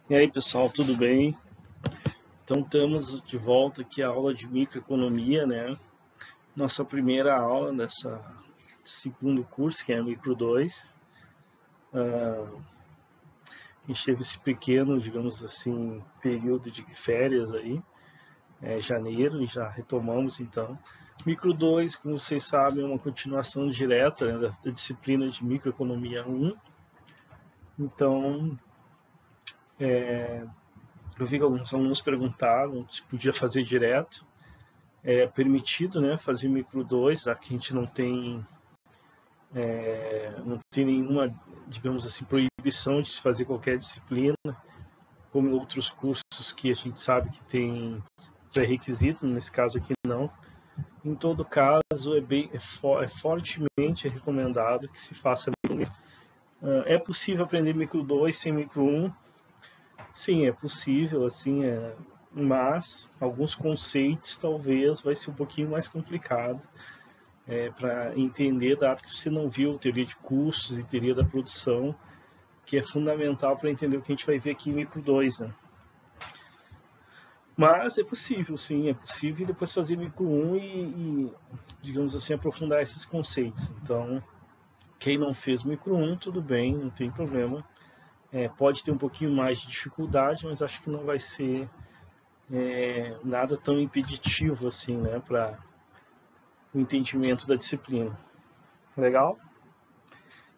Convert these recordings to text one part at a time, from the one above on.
E aí pessoal, tudo bem? Então estamos de volta aqui à aula de microeconomia, né? Nossa primeira aula nessa segundo curso, que é a Micro 2. A gente teve esse pequeno, digamos assim, período de férias aí, janeiro, e já retomamos então. Micro 2, como vocês sabem, é uma continuação direta, né, da disciplina de microeconomia 1. Então, eu vi que alguns alunos perguntaram se podia fazer direto. É permitido, né, fazer micro 2, já que a gente não tem nenhuma, digamos assim, proibição de se fazer qualquer disciplina, como em outros cursos que a gente sabe que tem pré-requisito, nesse caso aqui não. Em todo caso, é fortemente recomendado que se faça micro 1. É possível aprender micro 2 sem micro 1? Sim, é possível, assim, mas alguns conceitos talvez vai ser um pouquinho mais complicado para entender, dado que você não viu teoria de custos e teoria da produção, que é fundamental para entender o que a gente vai ver aqui em micro 2, né? Mas é possível, sim, é possível depois fazer micro 1 e, digamos assim, aprofundar esses conceitos. Então, quem não fez micro 1, tudo bem, não tem problema. Pode ter um pouquinho mais de dificuldade, mas acho que não vai ser nada tão impeditivo assim, né, para o entendimento da disciplina. Legal?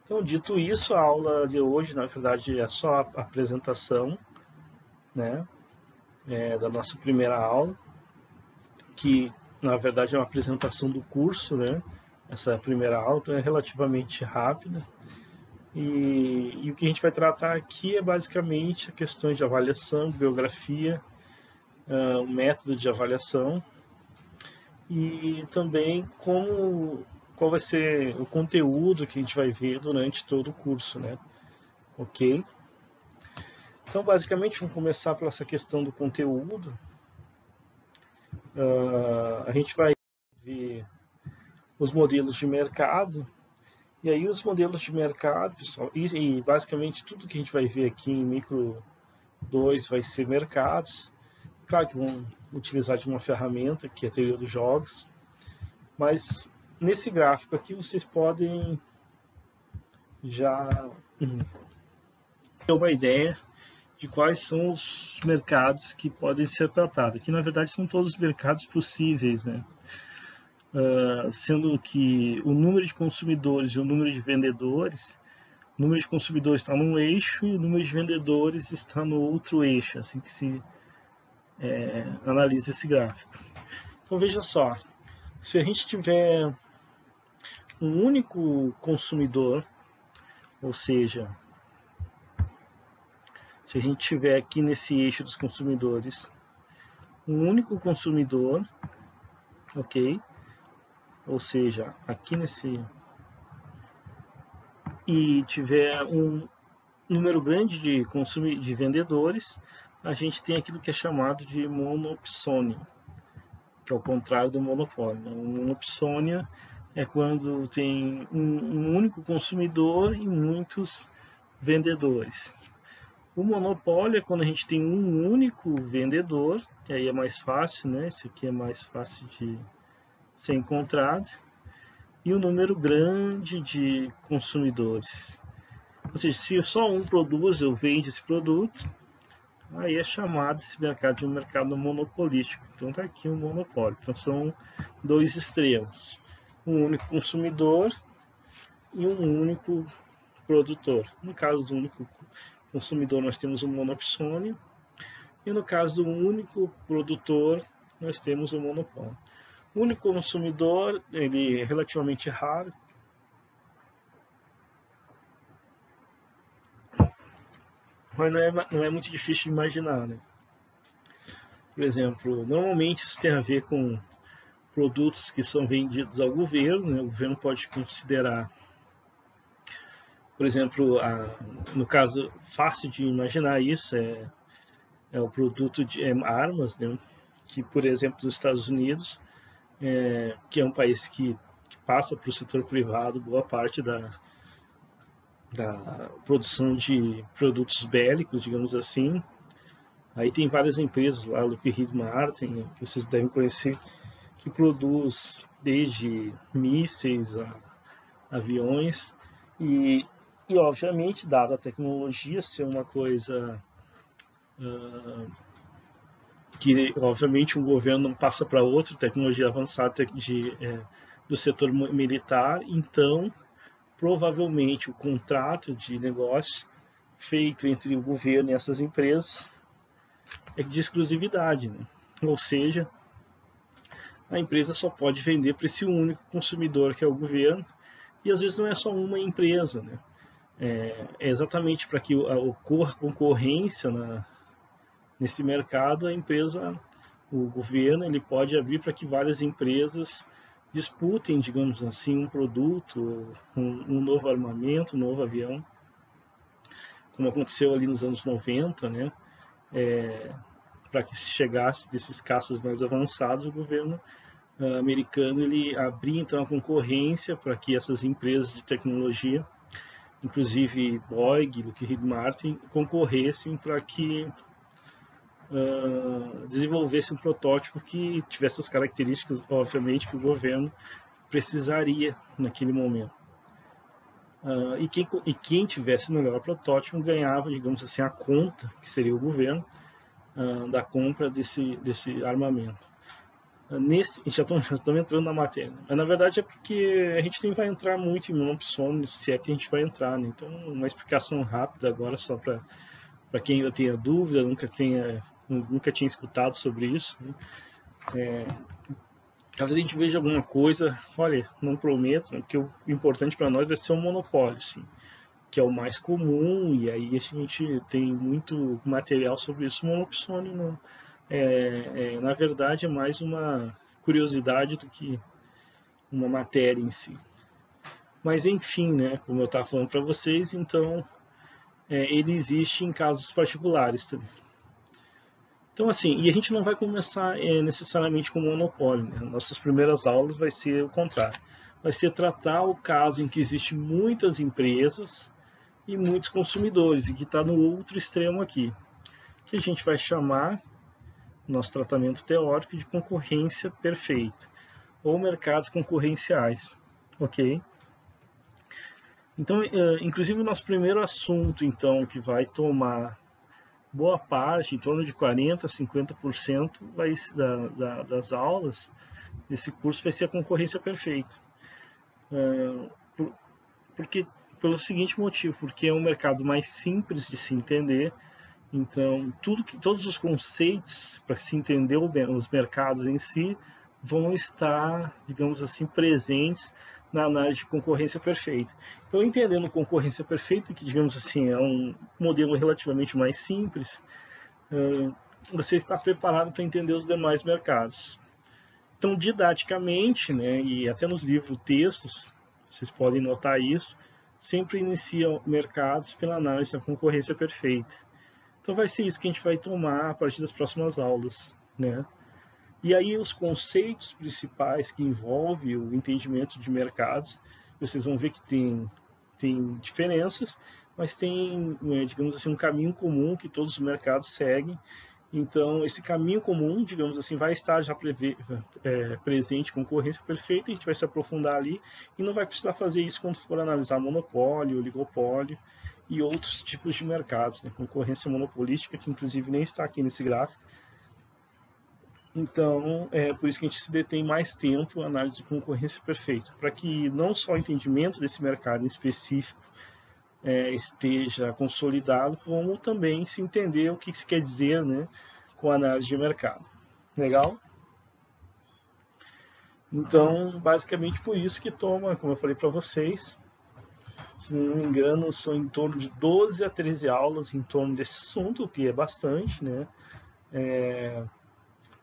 Então, dito isso, a aula de hoje, na verdade, é só a apresentação, né, da nossa primeira aula, que, na verdade, é uma apresentação do curso, né, essa primeira aula, então é relativamente rápida. E o que a gente vai tratar aqui é basicamente questões de avaliação, biografia, o método de avaliação e também qual vai ser o conteúdo que a gente vai ver durante todo o curso, né? Ok? Então, basicamente, vamos começar por essa questão do conteúdo. A gente vai ver os modelos de mercado. E aí, os modelos de mercado, pessoal, e basicamente tudo que a gente vai ver aqui em micro 2 vai ser mercados. Claro que vão utilizar de uma ferramenta, que é a teoria dos jogos. Mas nesse gráfico aqui vocês podem já ter uma ideia de quais são os mercados que podem ser tratados. Aqui, na verdade, são todos os mercados possíveis, né? Sendo que o número de consumidores e o número de vendedores, o número de consumidores está num eixo e o número de vendedores está no outro eixo, assim que se analisa esse gráfico. Então, veja só, se a gente tiver um único consumidor, ou seja, se a gente tiver aqui nesse eixo dos consumidores um único consumidor, ok? Ou seja, aqui nesse e tiver um número grande de vendedores, a gente tem aquilo que é chamado de monopsônia, que é o contrário do monopólio. Monopsônia é quando tem um único consumidor e muitos vendedores. O monopólio é quando a gente tem um único vendedor, que aí é mais fácil, né? Esse aqui é mais fácil de ser encontrado, e um número grande de consumidores. Ou seja, se só um produz ou vende esse produto, aí é chamado esse mercado de um mercado monopolístico. Então está aqui um monopólio. Então são dois extremos: um único consumidor e um único produtor. No caso do único consumidor, nós temos um monopsônio, e no caso do único produtor, nós temos um monopólio. O único consumidor, ele é relativamente raro, mas não é muito difícil de imaginar, né? Por exemplo, normalmente isso tem a ver com produtos que são vendidos ao governo, né? O governo pode considerar, por exemplo, no caso fácil de imaginar isso é o produto de armas, né? Que, por exemplo, nos Estados Unidos, que é um país que passa para o setor privado boa parte da produção de produtos bélicos, digamos assim. Aí tem várias empresas lá, Lockheed Martin, que vocês devem conhecer, que produz desde mísseis a aviões e obviamente, dada a tecnologia ser uma coisa que obviamente um governo não passa para outro, tecnologia avançada do setor militar, então provavelmente o contrato de negócio feito entre o governo e essas empresas é de exclusividade, né? Ou seja, a empresa só pode vender para esse único consumidor que é o governo, e às vezes não é só uma empresa, né? É exatamente para que ocorra concorrência nesse mercado, o governo, ele pode abrir para que várias empresas disputem, digamos assim, um produto, um novo armamento, um novo avião, como aconteceu ali nos anos 90, né? Para que se chegasse desses caças mais avançados, o governo americano ele abria então a concorrência para que essas empresas de tecnologia, inclusive Boeing, Lockheed Martin, concorressem para que desenvolvesse um protótipo que tivesse as características, obviamente, que o governo precisaria naquele momento. E quem tivesse o melhor protótipo ganhava, digamos assim, a conta, que seria o governo, da compra desse armamento. Já estamos entrando na matéria, mas na verdade é porque a gente nem vai entrar muito em monopsônio, se é que a gente vai entrar, né? Então uma explicação rápida agora só para quem ainda tenha dúvida, nunca tinha escutado sobre isso, né? Talvez a gente veja alguma coisa, olha, não prometo, né, porque o importante para nós vai ser o monopólio, sim, que é o mais comum, e aí a gente tem muito material sobre isso. O monopsônio não, na verdade é mais uma curiosidade do que uma matéria em si. Mas enfim, né, como eu estava falando para vocês, então ele existe em casos particulares também. Então assim, e a gente não vai começar necessariamente com monopólio, né? Nossas primeiras aulas vai ser o contrário. Vai ser tratar o caso em que existem muitas empresas e muitos consumidores, e que está no outro extremo aqui, que a gente vai chamar, nosso tratamento teórico, de concorrência perfeita, ou mercados concorrenciais, ok? Então, inclusive o nosso primeiro assunto, então, que vai tomar boa parte, em torno de 40% a 50% das aulas desse curso vai ser a concorrência perfeita. Porque, pelo seguinte motivo, porque é um mercado mais simples de se entender, então todos os conceitos para se entender os mercados em si vão estar, digamos assim, presentes na análise de concorrência perfeita. Então, entendendo concorrência perfeita, que digamos assim é um modelo relativamente mais simples, você está preparado para entender os demais mercados. Então, didaticamente, né, e até nos livros textos, vocês podem notar isso, sempre iniciam mercados pela análise da concorrência perfeita. Então vai ser isso que a gente vai tomar a partir das próximas aulas, né? E aí os conceitos principais que envolvem o entendimento de mercados, vocês vão ver que tem diferenças, mas tem, digamos assim, um caminho comum que todos os mercados seguem. Então, esse caminho comum, digamos assim, vai estar já presente concorrência perfeita, a gente vai se aprofundar ali e não vai precisar fazer isso quando for analisar monopólio, oligopólio e outros tipos de mercados, né? Concorrência monopolística, que inclusive nem está aqui nesse gráfico. Então, é por isso que a gente se detém mais tempo na análise de concorrência perfeita, para que não só o entendimento desse mercado em específico esteja consolidado, como também se entender o que se quer dizer, né, com a análise de mercado. Legal? Então, basicamente por isso que toma, como eu falei para vocês, se não me engano, são em torno de 12 a 13 aulas em torno desse assunto, o que é bastante, né?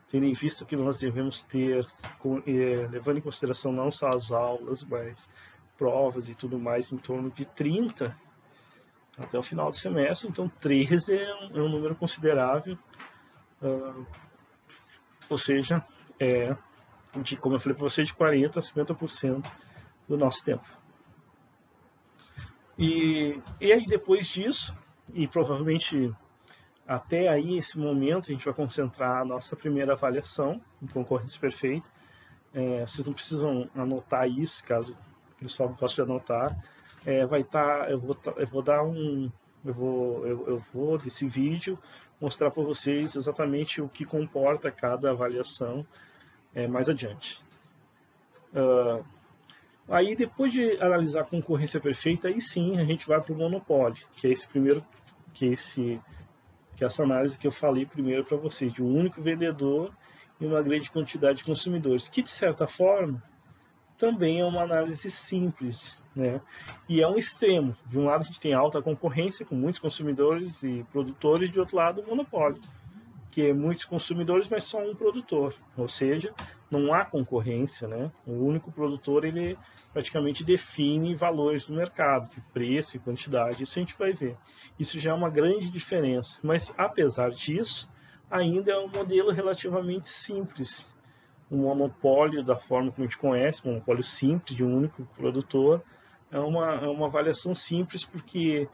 Tendo em vista que nós devemos ter, levando em consideração não só as aulas, mas provas e tudo mais, em torno de 30 até o final do semestre, então 13 é um número considerável, ou seja, como eu falei para você, de 40% a 50% do nosso tempo. E aí depois disso, e provavelmente até aí esse momento, a gente vai concentrar a nossa primeira avaliação em concorrência perfeita. Vocês não precisam anotar isso, caso o pessoal goste de anotar. Vai estar, eu vou dar um, eu vou desse vídeo mostrar para vocês exatamente o que comporta cada avaliação mais adiante. Aí depois de analisar a concorrência perfeita, aí sim a gente vai para o monopólio, que é esse primeiro, que é essa análise que eu falei primeiro para vocês, de um único vendedor e uma grande quantidade de consumidores, que de certa forma também é uma análise simples, né? E é um extremo. De um lado a gente tem alta concorrência com muitos consumidores e produtores, de outro lado o monopólio, que é muitos consumidores, mas só um produtor, ou seja, não há concorrência, né? O único produtor, ele praticamente define valores do mercado, de preço e quantidade, isso a gente vai ver. Isso já é uma grande diferença, mas apesar disso, ainda é um modelo relativamente simples. Um monopólio da forma como a gente conhece, um monopólio simples de um único produtor, é uma avaliação simples porque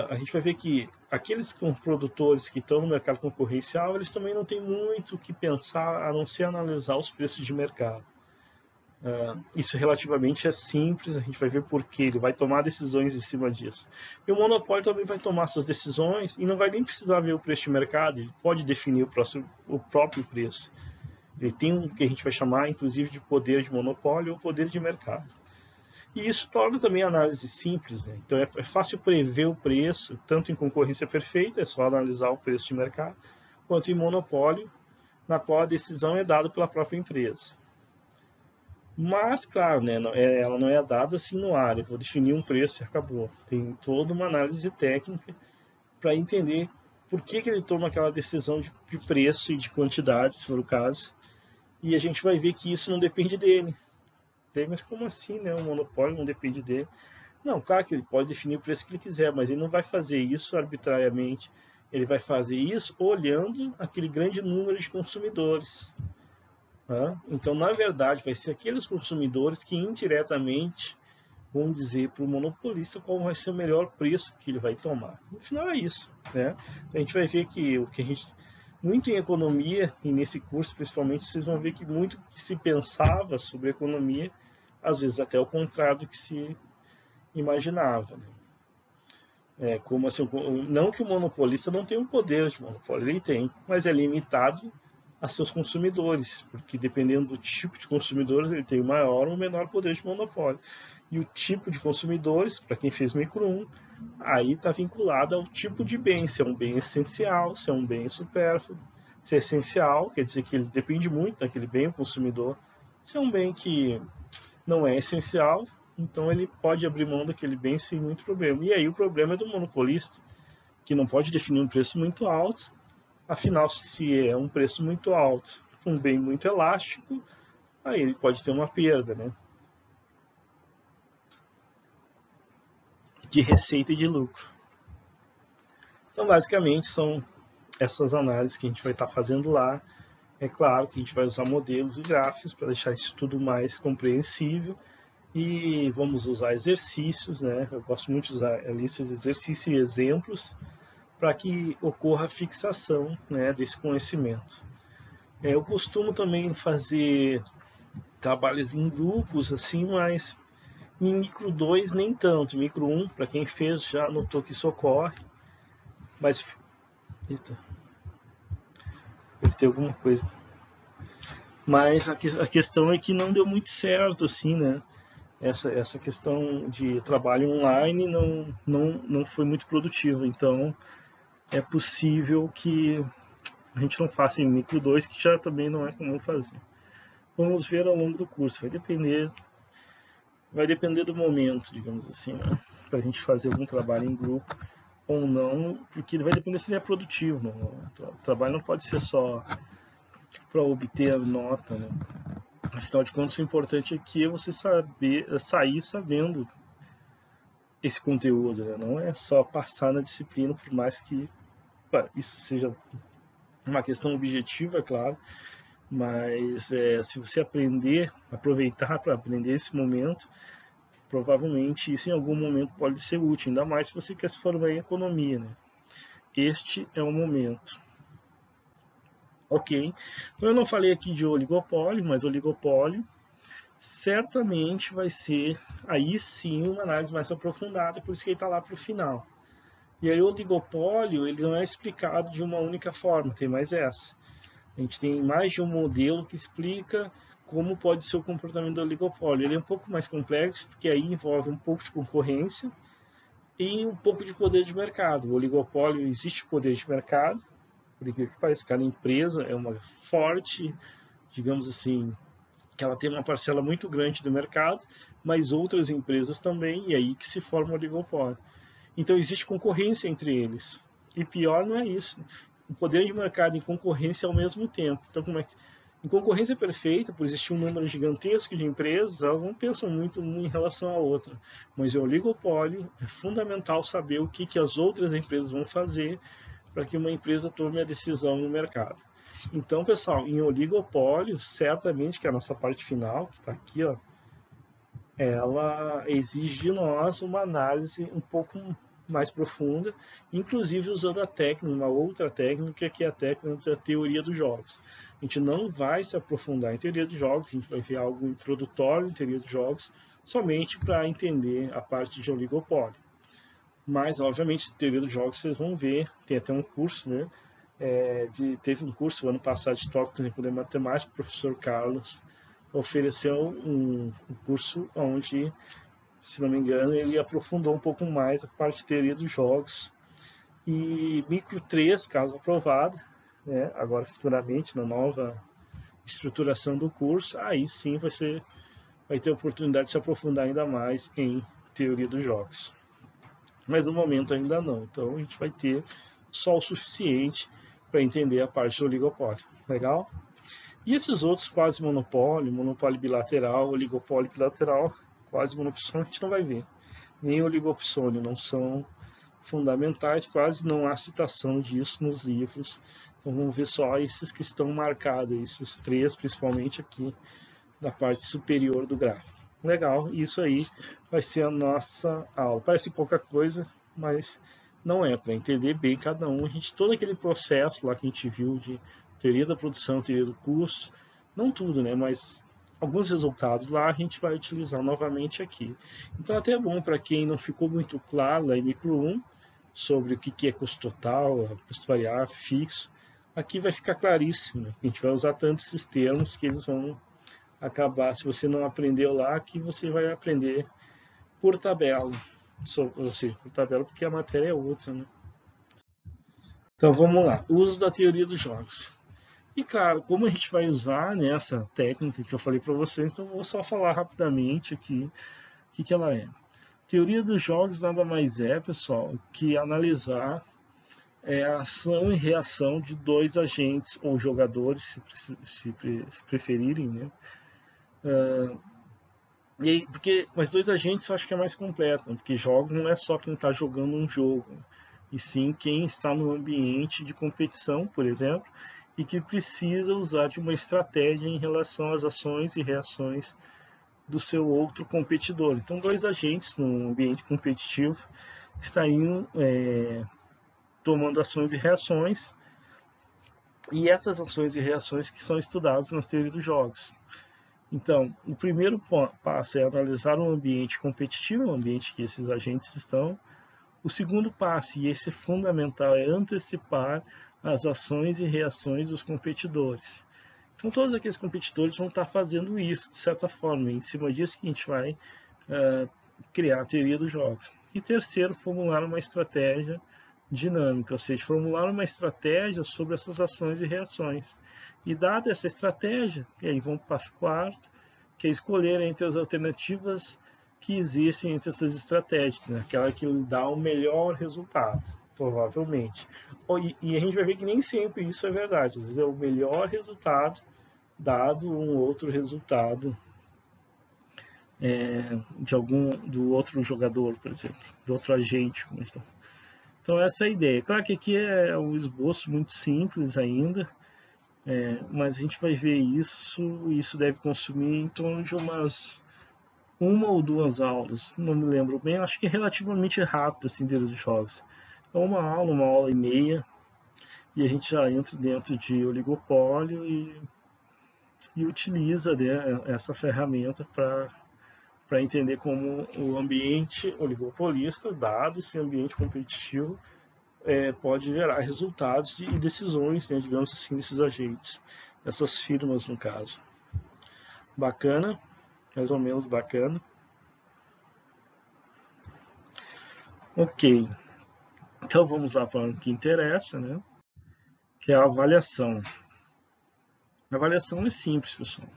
a gente vai ver que aqueles produtores que estão no mercado concorrencial, eles também não têm muito o que pensar a não ser analisar os preços de mercado. Isso relativamente é simples, a gente vai ver por que ele vai tomar decisões em cima disso. E o monopólio também vai tomar suas decisões e não vai nem precisar ver o preço de mercado, ele pode definir o próprio preço. Ele tem o que a gente vai chamar, inclusive, de poder de monopólio ou poder de mercado. E isso torna também a análise simples, né? Então é fácil prever o preço, tanto em concorrência perfeita, é só analisar o preço de mercado, quanto em monopólio, na qual a decisão é dada pela própria empresa. Mas, claro, né, ela não é dada assim no ar, eu vou definir um preço e acabou. Tem toda uma análise técnica para entender por que ele toma aquela decisão de preço e de quantidade, se for o caso. E a gente vai ver que isso não depende dele. Mas como assim, né? O monopólio não depende dele. Não, claro que ele pode definir o preço que ele quiser, mas ele não vai fazer isso arbitrariamente. Ele vai fazer isso olhando aquele grande número de consumidores. Então, na verdade, vai ser aqueles consumidores que indiretamente vão dizer para o monopolista qual vai ser o melhor preço que ele vai tomar. No final é isso, né? A gente vai ver que o que a gente muito em economia, e nesse curso principalmente, vocês vão ver que muito que se pensava sobre economia, às vezes até o contrário do que se imaginava. Né? Como assim, não que o monopolista não tenha um poder de monopólio, ele tem, mas é limitado a seus consumidores, porque dependendo do tipo de consumidores, ele tem o maior ou menor poder de monopólio. E o tipo de consumidores, para quem fez micro 1, aí está vinculado ao tipo de bem, se é um bem essencial, se é um bem supérfluo. Se é essencial, quer dizer que ele depende muito daquele bem, o consumidor. Se é um bem que não é essencial, então ele pode abrir mão daquele bem sem muito problema. E aí o problema é do monopolista, que não pode definir um preço muito alto. Afinal, se é um preço muito alto, um bem muito elástico, aí ele pode ter uma perda, né? De receita e de lucro. Então, basicamente, são essas análises que a gente vai estar fazendo lá. É claro que a gente vai usar modelos e gráficos para deixar isso tudo mais compreensível. E vamos usar exercícios, né? Eu gosto muito de usar a lista de exercícios e exemplos para que ocorra a fixação, né, desse conhecimento. Eu costumo também fazer trabalhos em grupos, assim, mas em micro 2 nem tanto. Micro 1, para quem fez, já notou que isso ocorre. Mas, eita, deve ter alguma coisa. Mas a questão é que não deu muito certo, assim, né? Essa questão de trabalho online não foi muito produtiva. Então, é possível que a gente não faça em micro 2, que já também não é comum fazer. Vamos ver ao longo do curso. Vai depender do momento, digamos assim, né? Para a gente fazer algum trabalho em grupo ou não, porque vai depender se ele é produtivo. Né? O trabalho não pode ser só para obter a nota, né? Afinal de contas, o importante aqui é você sair sabendo esse conteúdo, né? Não é só passar na disciplina, por mais que isso seja uma questão objetiva, é claro, mas se você aproveitar para aprender esse momento, provavelmente isso em algum momento pode ser útil, ainda mais se você quer se formar em economia, né? Este é o momento. Ok? Então eu não falei aqui de oligopólio, mas oligopólio certamente vai ser aí sim uma análise mais aprofundada, por isso que ele está lá para o final. E aí o oligopólio ele não é explicado de uma única forma, tem mais essa. A gente tem mais de um modelo que explica como pode ser o comportamento do oligopólio. Ele é um pouco mais complexo, porque aí envolve um pouco de concorrência e um pouco de poder de mercado. O oligopólio existe poder de mercado, por incrível que pareça, cada empresa é uma forte, digamos assim, que ela tem uma parcela muito grande do mercado, mas outras empresas também, e aí que se forma o oligopólio. Então existe concorrência entre eles. E pior não é isso. O poder de mercado e concorrência ao mesmo tempo. Então, como é que... Em concorrência perfeita, por existir um número gigantesco de empresas, elas não pensam muito uma em relação à outra. Mas em oligopólio, é fundamental saber o que as outras empresas vão fazer para que uma empresa tome a decisão no mercado. Então, pessoal, em oligopólio, certamente, que é a nossa parte final, que está aqui, ó, ela exige de nós uma análise um pouco mais profunda, inclusive usando a técnica, uma outra técnica, que é a técnica da teoria dos jogos. A gente não vai se aprofundar em teoria dos jogos, a gente vai ver algo introdutório em teoria dos jogos, somente para entender a parte de oligopólio. Mas, obviamente, teoria dos jogos vocês vão ver, tem até um curso, né? Teve um curso ano passado de tópicos de matemática, o professor Carlos ofereceu um curso onde, se não me engano, ele aprofundou um pouco mais a parte de teoria dos jogos. E micro 3, caso aprovado, né, agora futuramente na nova estruturação do curso, aí sim vai ter a oportunidade de se aprofundar ainda mais em teoria dos jogos. Mas no momento ainda não, então a gente vai ter só o suficiente para entender a parte do oligopólio. Legal? E esses outros quase monopólio, monopólio bilateral, oligopólio bilateral, quase monopsônio, a gente não vai ver. Nem oligopsônio não são fundamentais, quase não há citação disso nos livros. Então vamos ver só esses que estão marcados, esses três principalmente aqui na parte superior do gráfico. Legal, isso aí vai ser a nossa aula. Parece pouca coisa, mas não é. Para entender bem cada um, todo aquele processo lá que a gente viu de teoria da produção, teoria do custo, não tudo, né? Mas alguns resultados lá a gente vai utilizar novamente aqui. Então até é bom para quem não ficou muito claro lá em micro 1 sobre o que é custo total, custo variável, fixo, aqui vai ficar claríssimo, né? A gente vai usar tantos esses termos que eles vão acabar, se você não aprendeu lá, que você vai aprender por tabela, ou seja, por tabela porque a matéria é outra, né? Então vamos lá, uso da teoria dos jogos. E claro, como a gente vai usar nessa técnica que eu falei para vocês, então eu vou só falar rapidamente aqui o que ela é. Teoria dos jogos nada mais é, pessoal, que analisar a ação e reação de dois agentes ou jogadores, se preferirem, né? Mas dois agentes eu acho que é mais completo, porque jogo não é só quem está jogando um jogo, e sim quem está no ambiente de competição, por exemplo, e que precisa usar de uma estratégia em relação às ações e reações do seu outro competidor. Então, dois agentes no ambiente competitivo estariam tomando ações e reações, e essas ações e reações que são estudadas nas teorias dos jogos. Então, o primeiro passo é analisar um ambiente competitivo, o ambiente que esses agentes estão. O segundo passo, e esse é fundamental, é antecipar as ações e reações dos competidores. Então, todos aqueles competidores vão estar fazendo isso, de certa forma. Em cima disso que a gente vai criar a teoria dos jogos. E terceiro, formular uma estratégia dinâmica, ou seja, formular uma estratégia sobre essas ações e reações. E dada essa estratégia, e aí vamos para o passo quarto, que é escolher entre as alternativas que existem entre essas estratégias, né? Aquela que dá o melhor resultado, provavelmente. E a gente vai ver que nem sempre isso é verdade, às vezes é o melhor resultado dado um outro resultado do outro jogador, por exemplo, do outro agente. Então essa é a ideia. Claro que aqui é um esboço muito simples ainda, mas a gente vai ver isso, e isso deve consumir em torno de umas uma ou duas aulas, não me lembro bem, acho que é relativamente rápido assim deles jogos. É uma aula e meia, e a gente já entra dentro de oligopólio e utiliza, né, essa ferramenta para entender como o ambiente oligopolista, dado esse ambiente competitivo, pode gerar resultados e decisões, né, digamos assim, desses agentes, dessas firmas no caso. Bacana, mais ou menos bacana. Ok, então vamos lá para o que interessa, né? Que é a avaliação. A avaliação é simples, pessoal.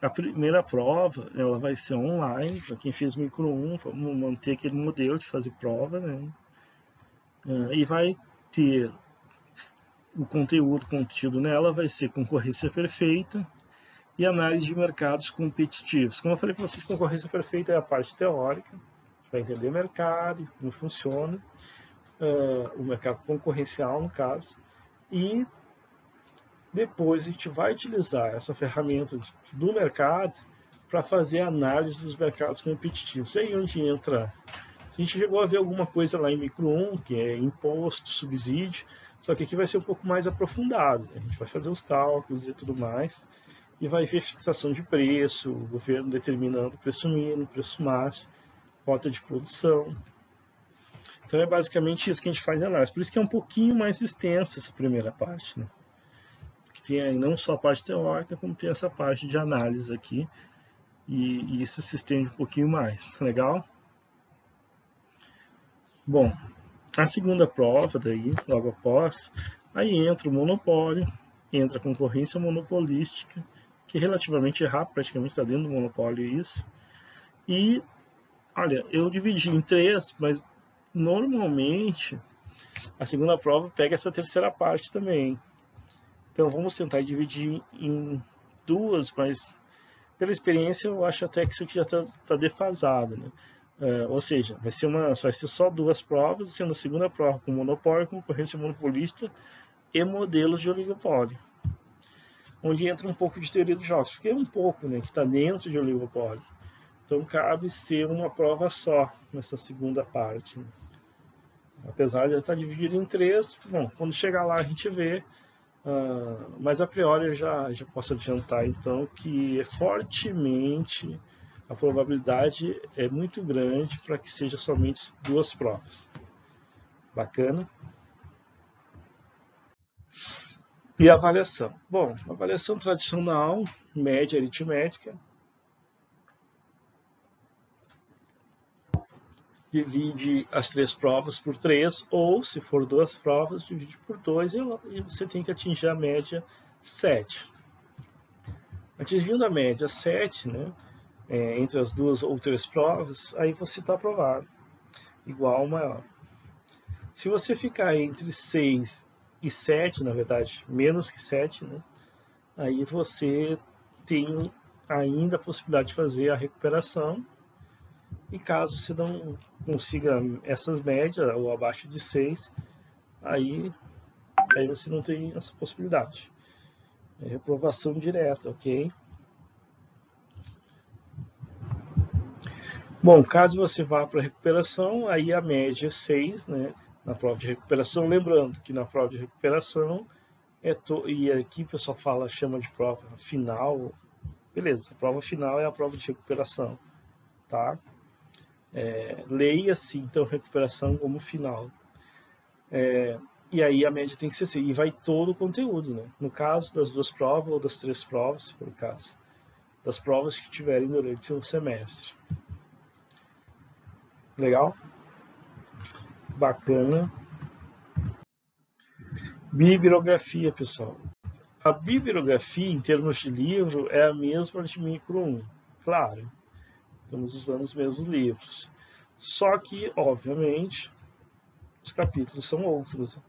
A primeira prova ela vai ser online, para quem fez micro 1, vamos manter aquele modelo de fazer prova, né? E vai ter o conteúdo contido nela, vai ser concorrência perfeita e análise de mercados competitivos. Como eu falei para vocês, concorrência perfeita é a parte teórica, vai entender o mercado, como funciona, o mercado concorrencial no caso, e depois a gente vai utilizar essa ferramenta do mercado para fazer a análise dos mercados competitivos. É aí onde entra. A gente chegou a ver alguma coisa lá em micro 1, que é imposto, subsídio, só que aqui vai ser um pouco mais aprofundado. A gente vai fazer os cálculos e tudo mais, e vai ver fixação de preço, o governo determinando o preço mínimo, preço máximo, cota de produção. Então é basicamente isso que a gente faz em análise. Por isso que é um pouquinho mais extensa essa primeira parte, né? Tem aí não só a parte teórica, como tem essa parte de análise aqui, e isso se estende um pouquinho mais. Legal? Bom, a segunda prova daí, logo após, aí entra o monopólio, entra a concorrência monopolística, que é relativamente rápido, praticamente está dentro do monopólio isso. E, olha, eu dividi em 3, mas normalmente a segunda prova pega essa terceira parte também. Então vamos tentar dividir em 2, mas pela experiência eu acho até que isso aqui já está defasado, né? Ou seja, vai ser só 2 provas, sendo a segunda prova com monopólio, concorrência monopolista e modelos de oligopólio, onde entra um pouco de teoria dos jogos, porque é um pouco, né, que está dentro de oligopólio. Então cabe ser uma prova só nessa segunda parte, né? Apesar de já estar dividido em 3, bom, quando chegar lá a gente vê. Mas a priori eu já posso adiantar então que fortemente a probabilidade é muito grande para que seja somente 2 provas. Bacana? E a avaliação? Bom, avaliação tradicional, média aritmética, divide as 3 provas por 3, ou se for 2 provas, divide por 2 e você tem que atingir a média 7. Atingindo a média 7, né, entre as 2 ou 3 provas, aí você está aprovado, igual ou maior. Se você ficar entre 6 e 7, na verdade, menos que 7, né, aí você tem ainda a possibilidade de fazer a recuperação, e caso você não consiga essas médias, ou abaixo de 6, aí você não tem essa possibilidade. É reprovação direta, ok? Bom, caso você vá para a recuperação, aí a média é 6, né, na prova de recuperação. Lembrando que na prova de recuperação, e aqui o pessoal chama de prova final, beleza, a prova final é a prova de recuperação, tá? Leia-se, então, recuperação como final. E aí a média tem que ser 6, e vai todo o conteúdo, né? No caso das 2 provas ou das 3 provas, se for o caso, das provas que tiverem durante o semestre. Legal? Bacana. Bibliografia, pessoal. A bibliografia, em termos de livro, é a mesma de micro 1. Claro, estamos usando os mesmos livros. Só que, obviamente, os capítulos são outros.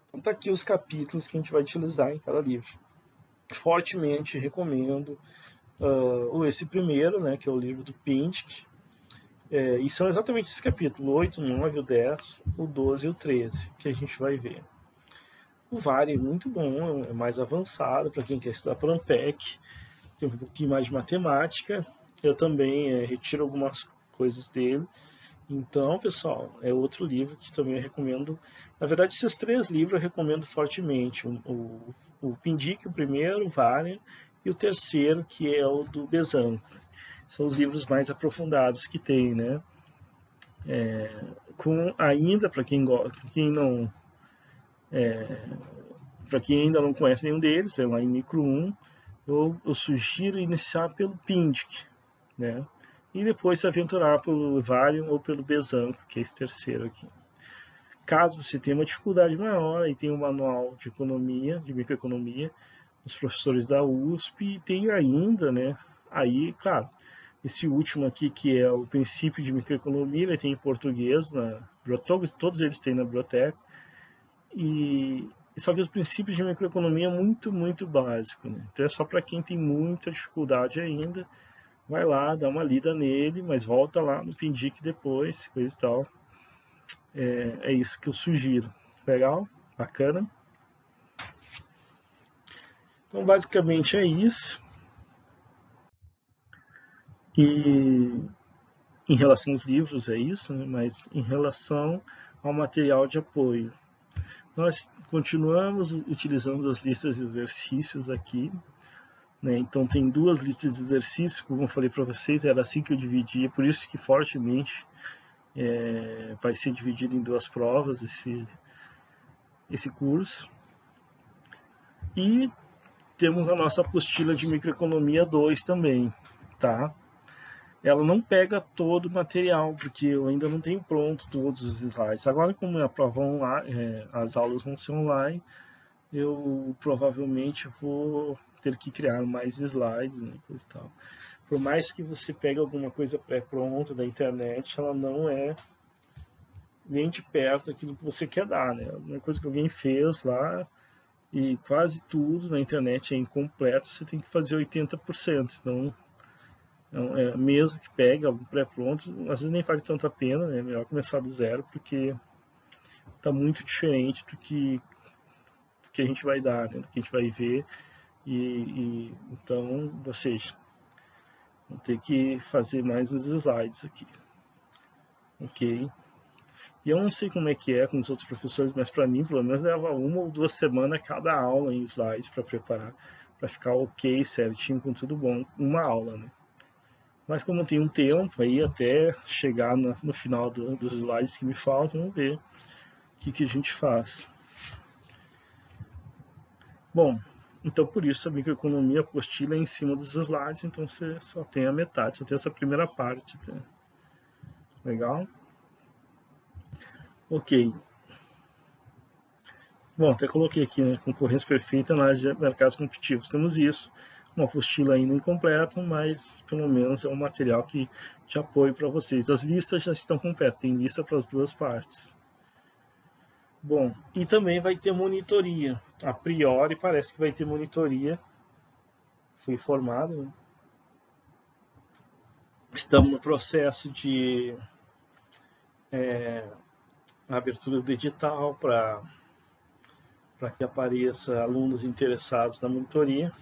Então, tá aqui os capítulos que a gente vai utilizar em cada livro. Fortemente recomendo esse primeiro, né, que é o livro do Pintic. E são exatamente esses capítulos, o 8, o 9, o 10, o 12 e o 13, que a gente vai ver. O VAR é muito bom, é mais avançado para quem quer estudar para Ampec. tem um pouquinho mais de matemática. Eu também retiro algumas coisas dele. Então, pessoal, é outro livro que também eu recomendo. Na verdade, esses 3 livros eu recomendo fortemente. O Pindic, o primeiro, o Varian, e o terceiro, que é o do Bezzanco. São os livros mais aprofundados que tem, né? Ainda, para quem não... Para quem ainda não conhece nenhum deles, lá em Micro 1, eu sugiro iniciar pelo Pindic, né? E depois se aventurar pelo Varian ou pelo Bezzanco, que é esse terceiro aqui. Caso você tenha uma dificuldade maior, aí tem um manual de economia, de microeconomia, dos professores da USP, e tem ainda, né? Aí, claro, esse último aqui, que é o princípio de microeconomia, ele tem em português, todos eles têm na biblioteca, e só que os princípios de microeconomia é muito, muito básico, né? Então é só para quem tem muita dificuldade ainda, vai lá, dá uma lida nele, mas volta lá no Pindic depois, coisa e tal. É isso que eu sugiro. Legal? Bacana? Então, basicamente é isso. E em relação aos livros é isso, né? Mas em relação ao material de apoio, nós continuamos utilizando as listas de exercícios aqui, né? Então tem 2 listas de exercícios, como eu falei para vocês, era assim que eu dividia, por isso que fortemente vai ser dividido em 2 provas esse curso. E temos a nossa apostila de microeconomia 2 também, tá? Ela não pega todo o material, porque eu ainda não tenho pronto todos os slides. Agora, como é a prova online, as aulas vão ser online, eu provavelmente vou ter que criar mais slides, né, coisa e tal. Por mais que você pegue alguma coisa pré-pronta da internet, ela não é nem de perto aquilo que você quer dar, né? Uma coisa que alguém fez lá, e quase tudo na internet é incompleto, você tem que fazer 80%. Então, mesmo que pegue algo pré-pronto, às vezes nem vale tanta pena, né? É melhor começar do zero, porque está muito diferente do que a gente vai dar, né? Do que a gente vai ver. Então, ou seja, vou ter que fazer mais os slides aqui. Ok? E eu não sei como é que é com os outros professores, mas para mim, pelo menos, leva 1 ou 2 semanas cada aula em slides para preparar, para ficar ok, certinho, com tudo bom, uma aula, né? Mas como tem um tempo aí até chegar no final dos slides que me faltam, vamos ver o que a gente faz. Bom, então por isso a microeconomia, a apostila é em cima dos slides, então você só tem a metade, só tem essa primeira parte. Tá? Legal? Ok. Bom, até coloquei aqui, né? Concorrência perfeita na área de mercados competitivos. Temos isso. Uma apostila ainda incompleta, mas pelo menos é um material que de apoio para vocês. As listas já estão completas, tem lista para as 2 partes. Bom, e também vai ter monitoria. A priori parece que vai ter monitoria. Fui informado, né? Estamos no processo de abertura do edital para que apareça alunos interessados na monitoria.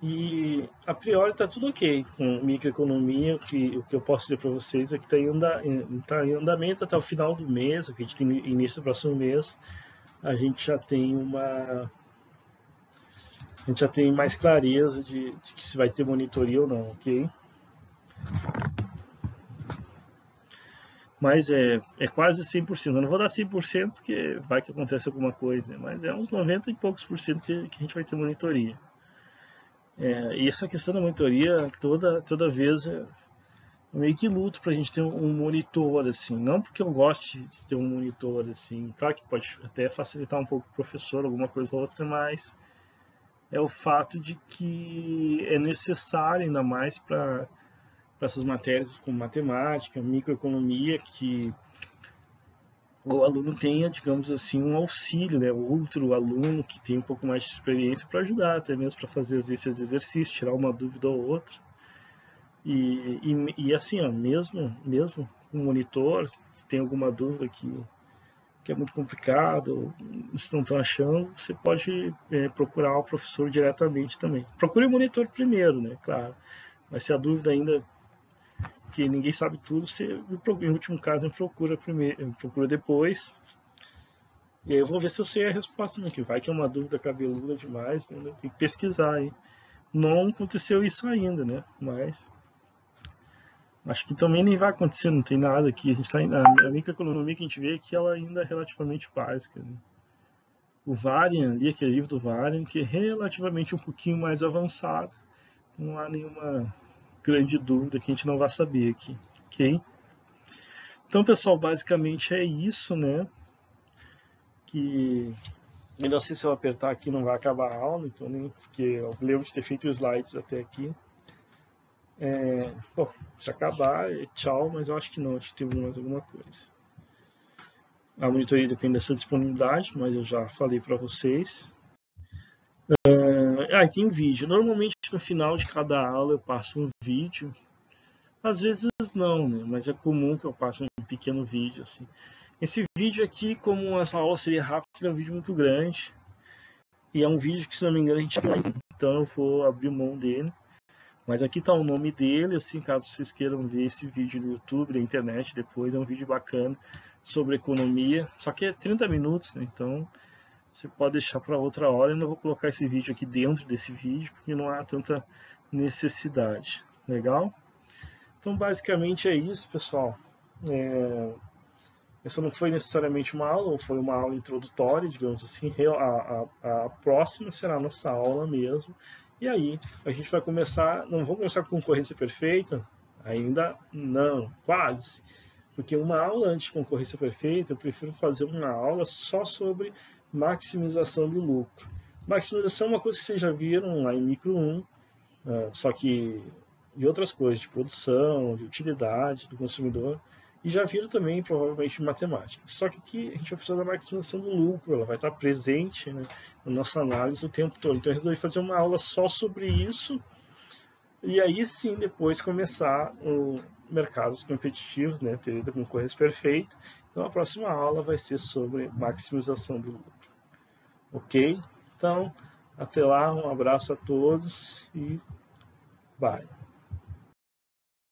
E a priori está tudo ok com microeconomia. O que eu posso dizer para vocês é que está em andamento até o final do mês, a gente tem início do próximo mês, a gente já tem mais clareza de que se vai ter monitoria ou não, ok? Mas é quase 100%. Eu não vou dar 100% porque vai que acontece alguma coisa, mas é uns 90 e poucos por cento que a gente vai ter monitoria. E essa questão da monitoria, toda vez eu meio que luto pra gente ter um monitor, assim. Não porque eu goste de ter um monitor, assim. Claro que pode até facilitar um pouco o professor, alguma coisa ou outra, mas é o fato de que é necessário, ainda mais para essas matérias como matemática, microeconomia, que o aluno tenha, digamos assim, um auxílio, né? Outro aluno que tem um pouco mais de experiência para ajudar, até mesmo para fazer as listas de exercício, tirar uma dúvida ou outra. E assim, ó, mesmo com o monitor, se tem alguma dúvida que é muito complicado, se não estão achando, você pode procurar o professor diretamente também. Procure o monitor primeiro, né? Claro. Mas se a dúvida ainda que ninguém sabe tudo, você, em último caso, me procura primeiro, me procura depois. E aí eu vou ver se eu sei a resposta, né? Que vai que é uma dúvida cabeluda demais, né? Tem que pesquisar aí. Não aconteceu isso ainda, né? Mas acho que também nem vai acontecer, não tem nada aqui. A gente tá a microeconomia que a gente vê aqui, ela ainda é relativamente básica, né? O Varian ali, aquele livro do Varian, que é relativamente um pouquinho mais avançado. Não há nenhuma grande dúvida que a gente não vai saber aqui, ok? Então, pessoal, basicamente é isso, né? Que eu não sei se eu apertar aqui não vai acabar a aula, então nem porque eu lembro de ter feito slides até aqui. Bom, se acabar, tchau, mas eu acho que não, acho que tem mais alguma coisa. A monitoria depende dessa disponibilidade, mas eu já falei para vocês. E tem vídeo. Normalmente no final de cada aula eu passo um vídeo. Às vezes não, né? Mas é comum que eu passe um pequeno vídeo assim. Esse vídeo aqui, como essa aula seria rápida, é um vídeo muito grande. E é um vídeo que, se não me engano, a gente vai. Então eu vou abrir mão dele. Mas aqui está o nome dele, assim, caso vocês queiram ver esse vídeo no YouTube, na internet depois. É um vídeo bacana sobre economia. Só que é 30 minutos, né? Então você pode deixar para outra hora. Eu não vou colocar esse vídeo aqui dentro desse vídeo, porque não há tanta necessidade. Legal? Então basicamente é isso, pessoal. Essa não foi necessariamente uma aula, foi uma aula introdutória, digamos assim. A próxima será a nossa aula mesmo. E aí a gente vai começar, não vamos começar com concorrência perfeita, ainda não, quase. Porque uma aula antes de concorrência perfeita, eu prefiro fazer uma aula só sobre maximização do lucro. Maximização é uma coisa que vocês já viram lá em Micro 1, só que de outras coisas, de produção, de utilidade do consumidor. E já viram também, provavelmente, em matemática. Só que aqui a gente vai precisar da maximização do lucro, ela vai estar presente, né, na nossa análise o tempo todo. Então eu resolvi fazer uma aula só sobre isso, e aí sim depois começar o mercados competitivos, né, teoria da concorrência perfeita. Então a próxima aula vai ser sobre maximização do lucro. Ok? Então, até lá, um abraço a todos e bye.